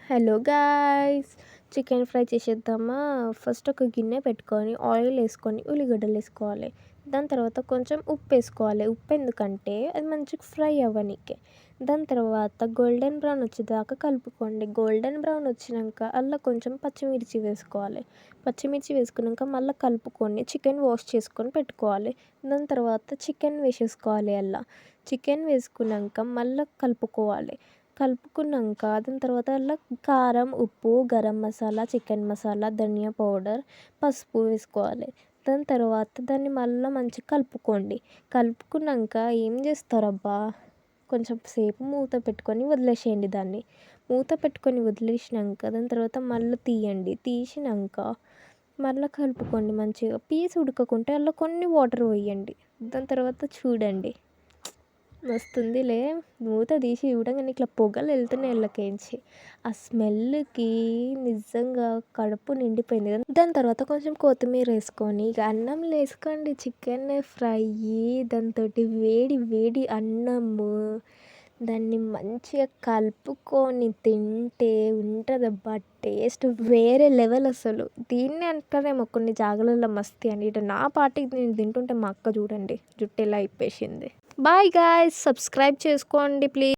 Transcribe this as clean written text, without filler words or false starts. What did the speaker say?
Hello guys, chicken fry చేసేద్దామా. First ఒక గిన్నె పెట్టుకొని ఆయిల్ వేసుకొని ఉల్లిగడ్డలు వేసుకోవాలి. దాని తర్వాత కొంచెం ఉప్పు వేసుకోవాలి. ఉప్పు ఎందుకంటే అది మంచిగా ఫ్రై అవ్వనీకి. దాని తర్వాత గోల్డెన్ బ్రౌన్ వచ్చేదాకా కలుపుకోండి. గోల్డెన్ బ్రౌన్ వచ్చినాక అలా కొంచెం పచ్చిమిర్చి వేసుకోవాలి. పచ్చిమిర్చి వేసుకున్నాక మళ్ళీ కలుపుకొని చికెన్ వాష్ చేసుకొని పెట్టుకోవాలి. దాని తర్వాత చికెన్ వేసేసుకోవాలి. అలా చికెన్ వేసుకున్నాక మళ్ళీ కలుపుకున్నాక దాని తర్వాత అలా కారం, ఉప్పు, గరం మసాలా, చికెన్ మసాలా, ధనియా పౌడర్, పసుపు వేసుకోవాలి. దాని తర్వాత దాన్ని మళ్ళీ మంచిగా కలుపుకున్నాక ఏం చేస్తారబ్బా, కొంచెం సేపు మూత పెట్టుకొని వదిలేసేయండి. దాన్ని మూత పెట్టుకొని వదిలేసినాక దాని తర్వాత మళ్ళీ తీసినాక మళ్ళీ కలుపుకోండి. మంచిగా పీస్ ఉడకకుంటే అలా కొన్ని వాటర్ పోయండి. దాని తర్వాత చూడండి, మస్తుందిలే. మూత తీసి చూడంగానే ఇట్లా పొగలు వెళ్తున్నాయి అందులోకించి. ఆ స్మెల్కి నిజంగా కడుపు నిండిపోయింది కదా. దాని తర్వాత కొంచెం కొత్తిమీర వేసుకొని ఇక అన్నంలో వేసుకోండి చికెన్ ఫ్రై. దాంతో వేడి వేడి అన్నము, దాన్ని మంచిగా కలుపుకొని తింటే ఉంటుందబ్బా టేస్ట్ వేరే లెవెల్. అసలు దీన్నే అంటారేమో కొన్ని జాగాలలో మస్తీ అని. ఇటు నా పార్టీకి నేను తింటుంటే మా అక్క చూడండి జుట్టు ఎలా ఇప్పేసింది. బాయ్ గాయ్స్, సబ్స్క్రైబ్ చేసుకోండి ప్లీజ్.